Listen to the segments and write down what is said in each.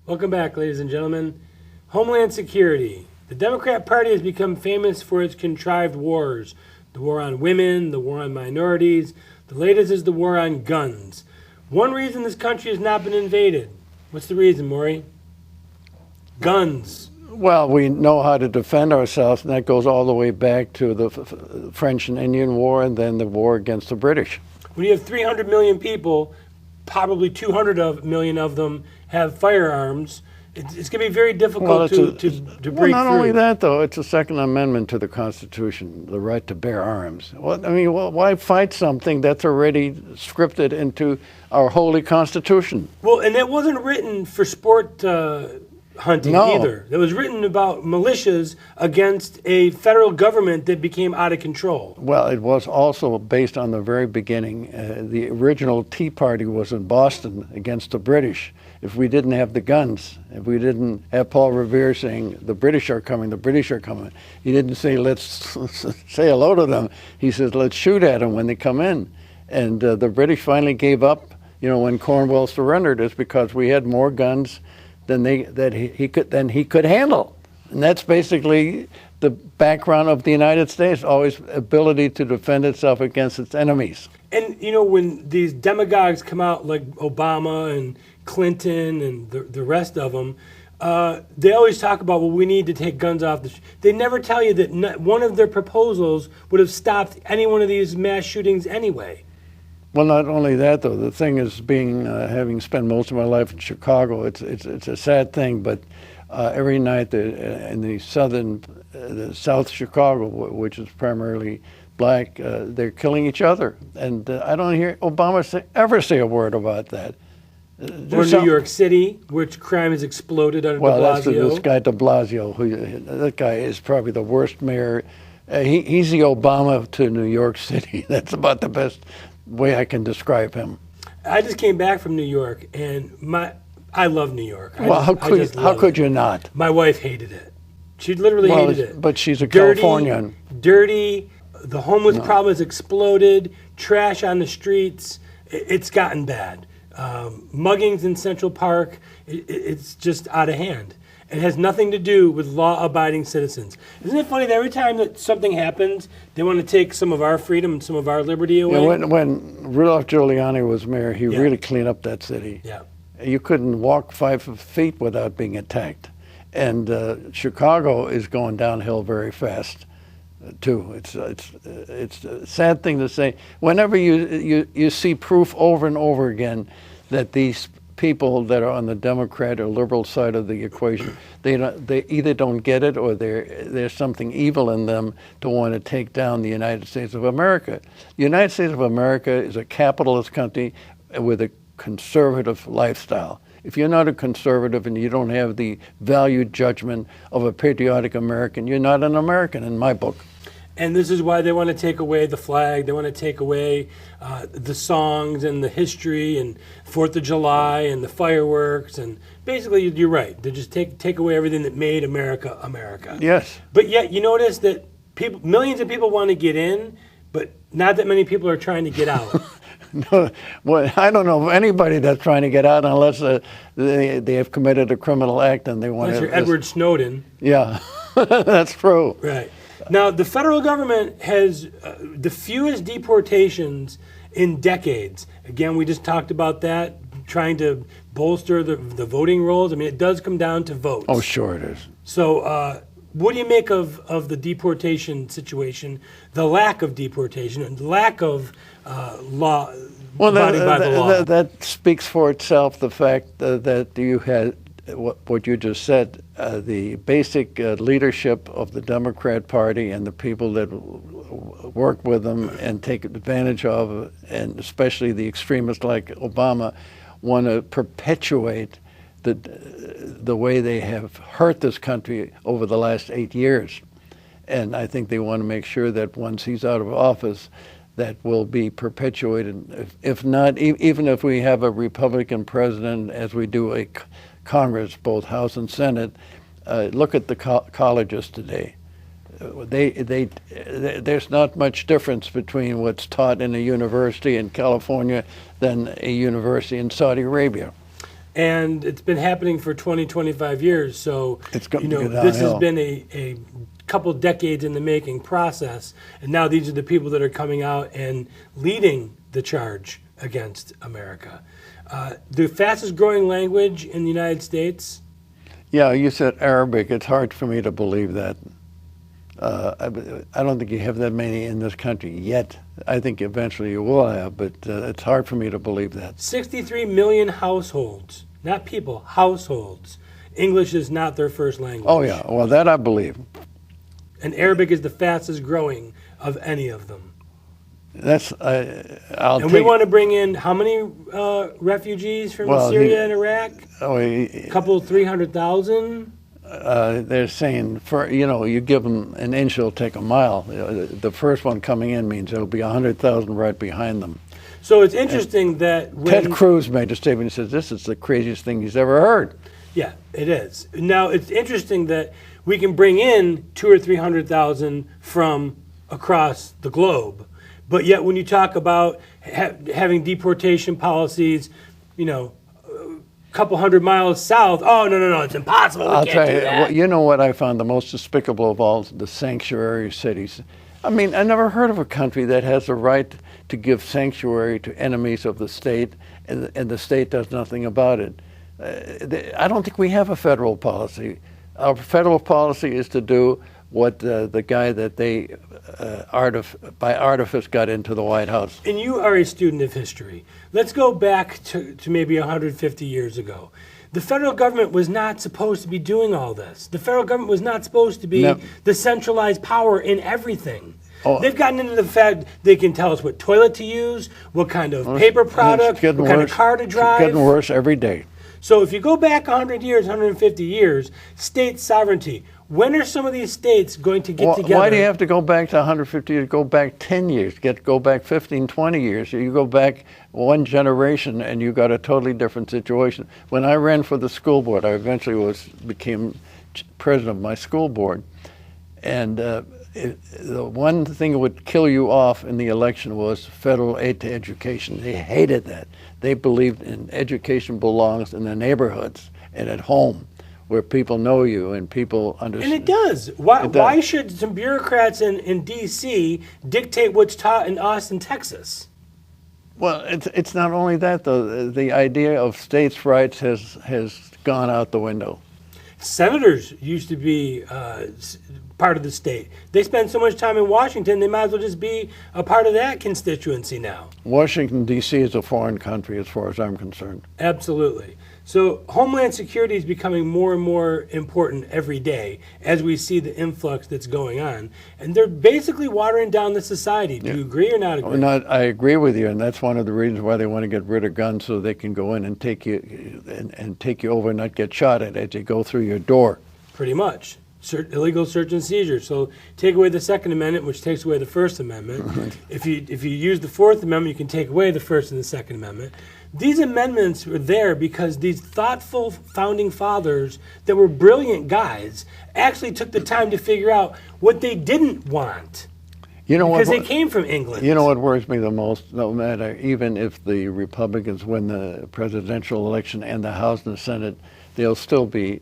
Welcome back, ladies and gentlemen. Homeland Security. The Democrat Party has become famous for its contrived wars. The war on women, the war on minorities. The latest is the war on guns. One reason this country has not been invaded. What's the reason, Maury? Guns. Well, we know how to defend ourselves, and that goes all the way back to the French and Indian War and then the war against the British. When you have 300 million people, probably 200 million of them have firearms. It's going to be very difficult to break through. Well, not only that, though, it's a Second Amendment to the Constitution, the right to bear arms. Why fight something that's already scripted into our holy Constitution? Well, and that wasn't written for sport hunting either. It was written about militias against a federal government that became out of control. Well, it was also based on the very beginning. The original Tea Party was in Boston against the British. If we didn't have the guns, if we didn't have Paul Revere saying, the British are coming, he didn't say, let's say hello to them. He says, let's shoot at them when they come in. And the British finally gave up, when Cornwall surrendered. It's because we had more guns than he could handle. And that's basically the background of the United States, always ability to defend itself against its enemies. And, when these demagogues come out like Obama and Clinton and the rest of them, they always talk about, we need to take guns off the They never tell you that one of their proposals would have stopped any one of these mass shootings anyway. Well, not only that, though. The thing is, having spent most of my life in Chicago, it's a sad thing, but every night in the South Chicago, which is primarily black, they're killing each other. And I don't hear Obama ever say a word about that. Or New York City, which crime has exploded under de Blasio. Well, that's this guy de Blasio. That guy is probably the worst mayor. He's the Obama to New York City. That's about the best way I can describe him. I just came back from New York, and I love New York. How could you not? My wife hated it. She literally hated it. But she's a Californian. Dirty. The homeless problem has exploded. Trash on the streets. It's gotten bad. Muggings in Central Park. It's just out of hand. It has nothing to do with law-abiding citizens. Isn't it funny that every time that something happens, they want to take some of our freedom and some of our liberty away? Yeah, when Rudolph Giuliani was mayor, he really cleaned up that city. Yeah. You couldn't walk 5 feet without being attacked. And Chicago is going downhill very fast, too. It's a sad thing to say. Whenever you see proof over and over again that these people that are on the Democrat or liberal side of the equation, they either don't get it or there's something evil in them to want to take down the United States of America. The United States of America is a capitalist country with a conservative lifestyle. If you're not a conservative and you don't have the value judgment of a patriotic American, you're not an American in my book. And this is why they want to take away the flag. They want to take away the songs and the history and 4th of July and the fireworks. And basically, you're right. They just take away everything that made America, America. Yes. But yet you notice that millions of people want to get in, but not that many people are trying to get out. No, well, I don't know of anybody that's trying to get out unless they have committed a criminal act and they want to. Unless you're Edward Snowden. Yeah, that's true. Right. Now, the federal government has the fewest deportations in decades. Again, we just talked about that, trying to bolster the voting rolls. I mean, it does come down to votes. Oh, sure it is. So what do you make of the deportation situation, the lack of deportation, and the lack of law abiding by the law? That speaks for itself, the fact that you had what you just said, the basic leadership of the Democrat Party and the people that work with them and take advantage of, and especially the extremists like Obama, want to perpetuate the way they have hurt this country over the last 8 years. And I think they want to make sure that once he's out of office, that will be perpetuated. If not, even if we have a Republican president, as we do a Congress, both House and Senate, look at the colleges today. There's not much difference between what's taught in a university in California than a university in Saudi Arabia. and it's been happening for 20, 25 years. So, It's going to go this has downhill. been a couple decades in the making process, and now these are the people that are coming out and leading the charge against America. The fastest growing language in the United States. Yeah, you said Arabic. It's hard for me to believe that. I don't think you have that many in this country yet. I think eventually you will have, but it's hard for me to believe that. 63 million households, not people, households. English is not their first language. Oh, yeah. Well, that I believe. And Arabic is the fastest growing of any of them. That's I'll And take. we want to bring in how many refugees from Well, Syria and Iraq? Oh, A couple 300,000? they're saying you give them an inch, they'll take a mile. The first one coming in means there'll be 100,000 right behind them. So it's interesting that when... Ted Cruz made a statement. He says this is the craziest thing he's ever heard. Yeah, it is. Now, it's interesting that we can bring in 200,000 or 300,000 from across the globe, but yet when you talk about having deportation policies, a couple hundred miles south, oh, no, it's impossible. I'll We can't tell do you, that. you know what I found the most despicable of all? The sanctuary cities. I mean, I never heard of a country that has the right to give sanctuary to enemies of the state, and the state does nothing about it. I don't think we have a federal policy. Our federal policy is to do what the guy that they by artifice got into the White House. And you are a student of history. Let's go back to maybe 150 years ago. The federal government was not supposed to be doing all this. The federal government was not supposed to be No. the centralized power in everything. Oh. They've gotten into the fact they can tell us what toilet to use, what kind of paper It's product, getting what kind of worse. car to It's drive. getting worse every day. So if you go back 100 years, 150 years, state sovereignty, when are some of these states going to get together? Why do you have to go back to 150 years? Go back 10 years, go back 15, 20 years. You go back one generation and you got a totally different situation. When I ran for the school board, I eventually became president of my school board. And the one thing that would kill you off in the election was federal aid to education. They hated that. They believed in education belongs in the neighborhoods and at home, where people know you and people understand. And it does. Why should some bureaucrats in D.C. dictate what's taught in Austin, Texas? Well, it's not only that, though. The idea of states' rights has gone out the window. Senators used to be part of the state. They spend so much time in Washington, they might as well just be a part of that constituency now. Washington, D.C. is a foreign country as far as I'm concerned. Absolutely. So Homeland Security is becoming more and more important every day as we see the influx that's going on. And they're basically watering down the society. Do you agree or not agree? I agree with you, and that's one of the reasons why they want to get rid of guns, so they can go in and take you and take you over and not get shot at as you go through your door. Pretty much. Illegal search and seizure. So take away the Second Amendment, which takes away the First Amendment. If you use the Fourth Amendment, you can take away the First and the Second Amendment. These amendments were there because these thoughtful founding fathers that were brilliant guys actually took the time to figure out what they didn't want. Because they came from England. You know what worries me the most? No matter, even if the Republicans win the presidential election and the House and the Senate, they'll still be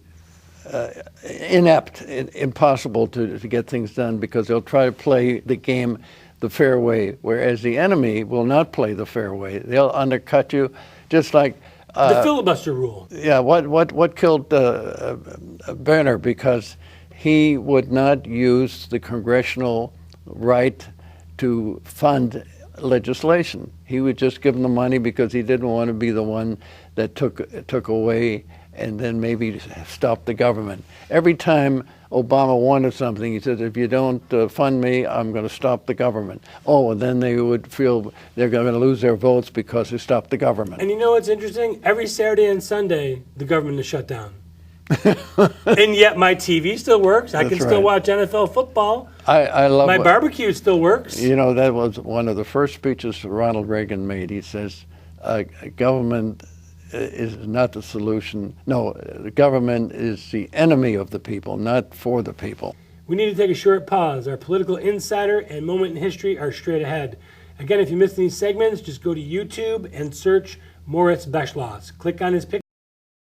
inept, impossible to get things done, because they'll try to play the game the fair way, whereas the enemy will not play the fair way. They'll undercut you, just like the filibuster rule. Yeah, what killed Berner? Because he would not use the congressional right to fund legislation. He would just give them the money because he didn't want to be the one that took away and then maybe stop the government. Every time Obama wanted something, he said, if you don't fund me, I'm going to stop the government. Oh, and then they would feel they're going to lose their votes because they stopped the government. And you know what's interesting? Every Saturday and Sunday, the government is shut down. And yet my TV still works. I can still watch NFL football. I love my barbecue still works. You know, that was one of the first speeches Ronald Reagan made. He says, government is not the solution. No, the government is the enemy of the people, not for the people. We need to take a short pause. Our political insider and moment in history are straight ahead. Again, if you missed these segments, just go to YouTube and search Moritz Beschloss. Click on his picture.